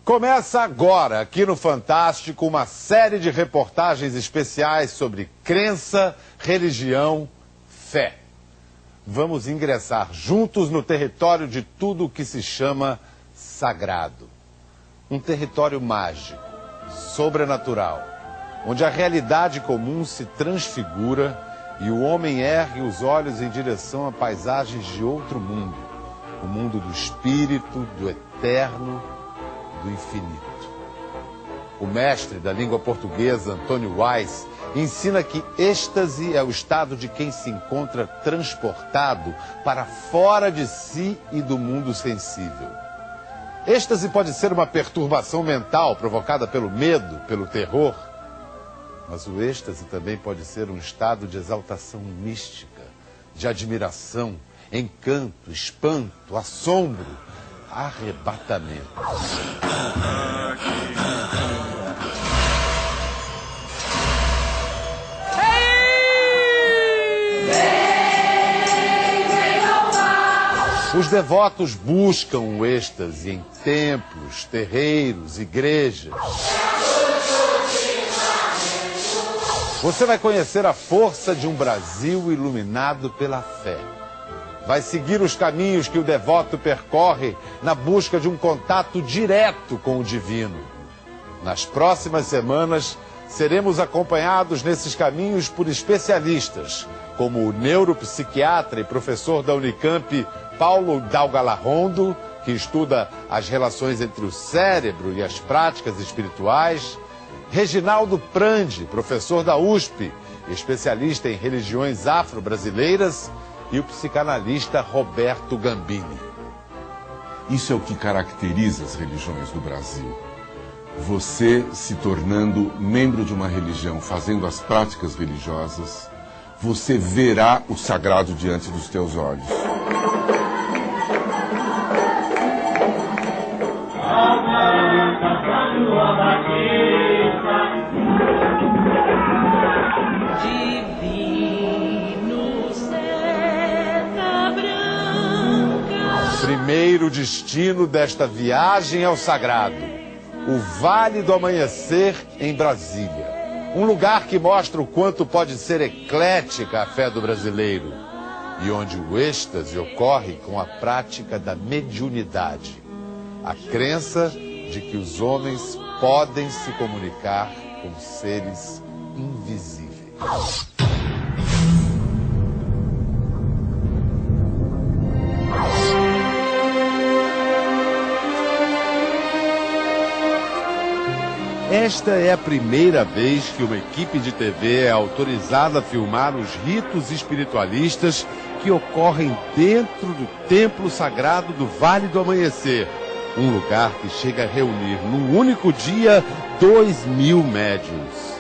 Começa agora, aqui no Fantástico, uma série de reportagens especiais sobre crença, religião, fé. Vamos ingressar juntos no território de tudo o que se chama sagrado. Um território mágico, sobrenatural, onde a realidade comum se transfigura e o homem ergue os olhos em direção a paisagens de outro mundo. O mundo do espírito, do eterno, do infinito. O mestre da língua portuguesa, Antônio Weiss, ensina que êxtase é o estado de quem se encontra transportado para fora de si e do mundo sensível. Êxtase pode ser uma perturbação mental provocada pelo medo, pelo terror, mas o êxtase também pode ser um estado de exaltação mística, de admiração, encanto, espanto, assombro, arrebatamento. Os devotos buscam o êxtase em templos, terreiros, igrejas. Você vai conhecer a força de um Brasil iluminado pela fé. Vai seguir os caminhos que o devoto percorre na busca de um contato direto com o divino. Nas próximas semanas, seremos acompanhados nesses caminhos por especialistas, como o neuropsiquiatra e professor da Unicamp, Paulo Dalgalarrondo, que estuda as relações entre o cérebro e as práticas espirituais, Reginaldo Prandi, professor da USP, especialista em religiões afro-brasileiras, e o psicanalista Roberto Gambini. Isso é o que caracteriza as religiões do Brasil. Você se tornando membro de uma religião, fazendo as práticas religiosas, você verá o sagrado diante dos teus olhos. O primeiro destino desta viagem é o sagrado, o Vale do Amanhecer, em Brasília. Um lugar que mostra o quanto pode ser eclética a fé do brasileiro e onde o êxtase ocorre com a prática da mediunidade. A crença de que os homens podem se comunicar com seres invisíveis. Esta é a primeira vez que uma equipe de TV é autorizada a filmar os ritos espiritualistas que ocorrem dentro do templo sagrado do Vale do Amanhecer. Um lugar que chega a reunir, num único dia, 2.000 médiuns.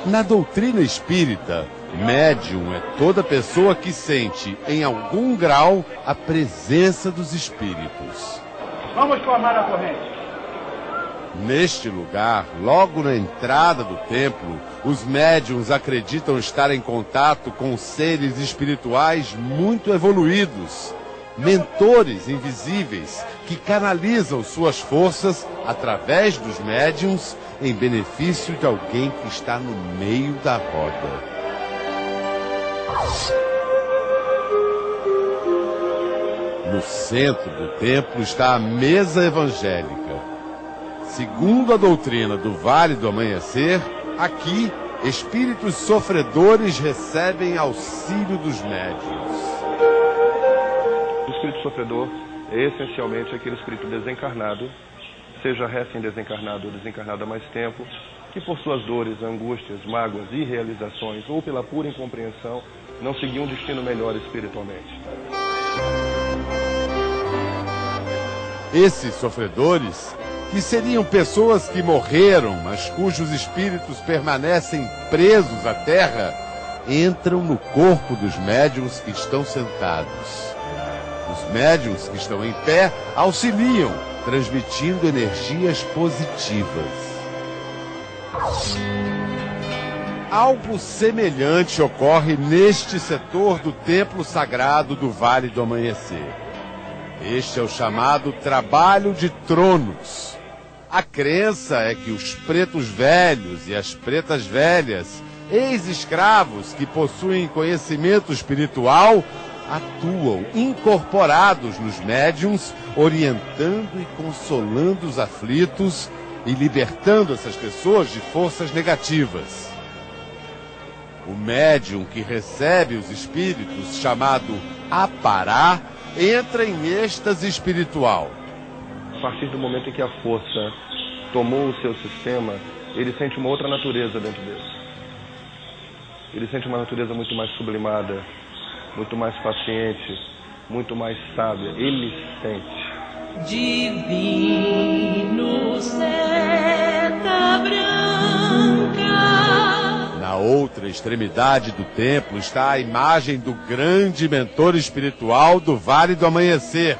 Na doutrina espírita, médium é toda pessoa que sente, em algum grau, a presença dos espíritos. Vamos formar a corrente. Neste lugar, logo na entrada do templo, os médiuns acreditam estar em contato com seres espirituais muito evoluídos, mentores invisíveis que canalizam suas forças através dos médiuns em benefício de alguém que está no meio da roda. No centro do templo está a mesa evangélica. Segundo a doutrina do Vale do Amanhecer, aqui, espíritos sofredores recebem auxílio dos médiuns. O espírito sofredor é essencialmente aquele espírito desencarnado, seja recém-desencarnado ou desencarnado há mais tempo, que por suas dores, angústias, mágoas e realizações, ou pela pura incompreensão, não seguiu um destino melhor espiritualmente. Esses sofredores, que seriam pessoas que morreram, mas cujos espíritos permanecem presos à terra, entram no corpo dos médiuns que estão sentados. Os médiuns que estão em pé auxiliam, transmitindo energias positivas. Algo semelhante ocorre neste setor do templo sagrado do Vale do Amanhecer. Este é o chamado trabalho de tronos. A crença é que os pretos velhos e as pretas velhas, ex-escravos que possuem conhecimento espiritual, atuam incorporados nos médiuns, orientando e consolando os aflitos e libertando essas pessoas de forças negativas. O médium que recebe os espíritos, chamado apará, entra em êxtase espiritual. A partir do momento em que a força tomou o seu sistema, ele sente uma outra natureza dentro dele. Ele sente uma natureza muito mais sublimada, muito mais paciente, muito mais sábia. Ele sente. Divino seta branca. Na outra extremidade do templo está a imagem do grande mentor espiritual do Vale do Amanhecer,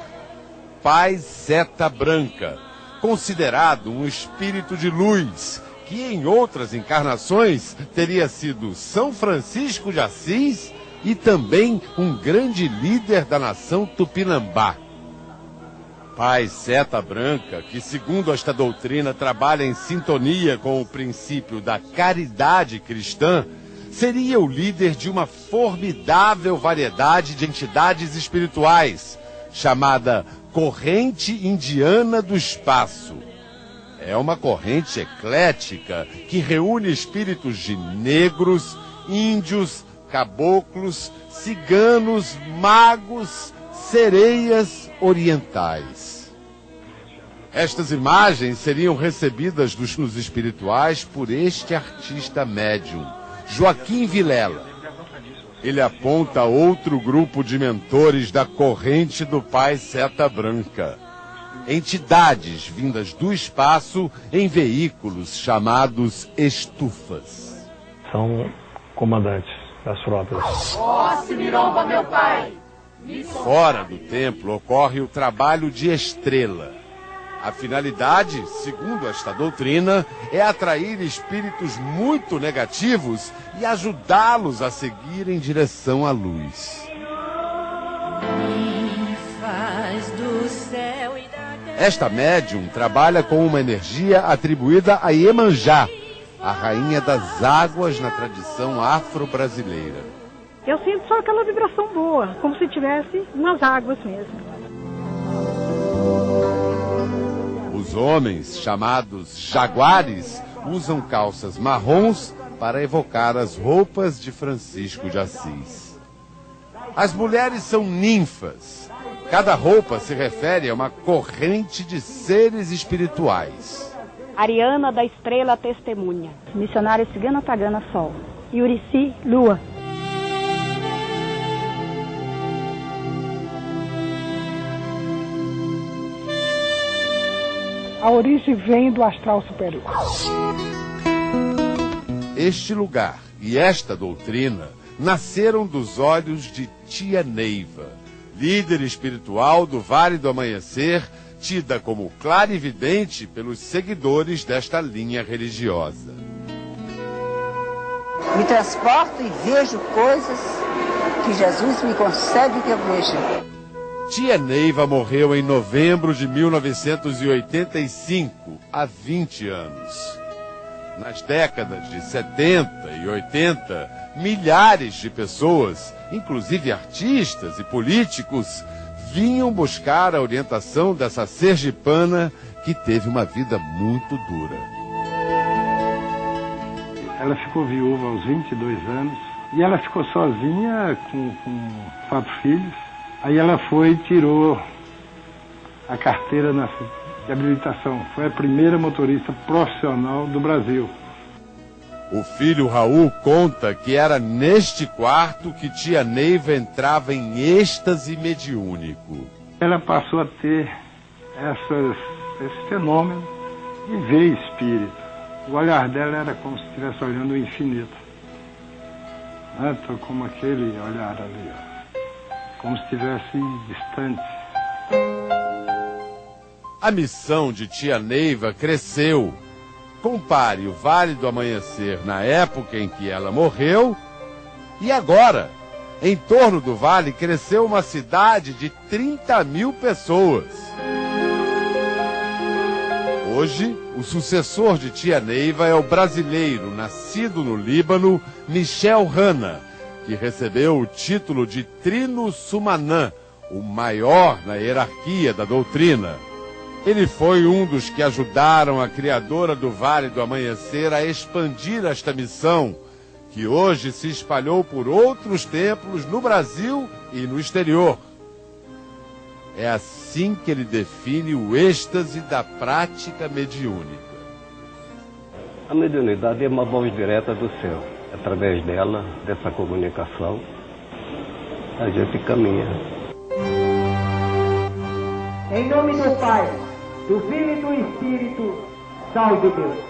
Pai Seta Branca, considerado um espírito de luz, que em outras encarnações teria sido São Francisco de Assis e também um grande líder da nação Tupinambá. Pai Seta Branca, que segundo esta doutrina trabalha em sintonia com o princípio da caridade cristã, seria o líder de uma formidável variedade de entidades espirituais, chamada Corrente Indiana do Espaço. É uma corrente eclética que reúne espíritos de negros, índios, caboclos, ciganos, magos, sereias orientais. Estas imagens seriam recebidas dos planos espirituais por este artista médium, Joaquim Vilela. Ele aponta outro grupo de mentores da corrente do Pai Seta Branca. Entidades vindas do espaço em veículos chamados estufas. São comandantes das frotas. Ó, Simiromba, meu pai! Fora do templo ocorre o trabalho de estrela. A finalidade, segundo esta doutrina, é atrair espíritos muito negativos e ajudá-los a seguir em direção à luz. Esta médium trabalha com uma energia atribuída a Iemanjá, a rainha das águas na tradição afro-brasileira. Eu sinto só aquela vibração boa, como se tivesse umas águas mesmo. Os homens, chamados jaguares, usam calças marrons para evocar as roupas de Francisco de Assis. As mulheres são ninfas. Cada roupa se refere a uma corrente de seres espirituais. Ariana da Estrela Testemunha. Missionária Cigana Tagana Sol. Yurici Lua. A origem vem do astral superior. Este lugar e esta doutrina nasceram dos olhos de Tia Neiva, líder espiritual do Vale do Amanhecer, tida como clarividente pelos seguidores desta linha religiosa. Me transporto e vejo coisas que Jesus me concede que eu veja. Tia Neiva morreu em novembro de 1985, há 20 anos. Nas décadas de 70 e 80, milhares de pessoas, inclusive artistas e políticos, vinham buscar a orientação dessa sergipana que teve uma vida muito dura. Ela ficou viúva aos 22 anos e ela ficou sozinha com 4 filhos. Aí ela foi e tirou a carteira de habilitação. Foi a primeira motorista profissional do Brasil. O filho Raul conta que era neste quarto que Tia Neiva entrava em êxtase mediúnico. Ela passou a ter esse fenômeno de ver espírito. O olhar dela era como se estivesse olhando o infinito. Como aquele olhar ali, ó. Como se estivesse distante. A missão de Tia Neiva cresceu. Compare o Vale do Amanhecer na época em que ela morreu e agora. Em torno do vale cresceu uma cidade de 30 mil pessoas. Hoje, o sucessor de Tia Neiva é o brasileiro, nascido no Líbano, Michel Hanna, que recebeu o título de Trino Sumanã, o maior na hierarquia da doutrina. Ele foi um dos que ajudaram a criadora do Vale do Amanhecer a expandir esta missão, que hoje se espalhou por outros templos no Brasil e no exterior. É assim que ele define o êxtase da prática mediúnica. A mediunidade é uma voz direta do céu. Através dela, dessa comunicação, a gente caminha. Em nome do Pai, do Filho e do Espírito, salve Deus.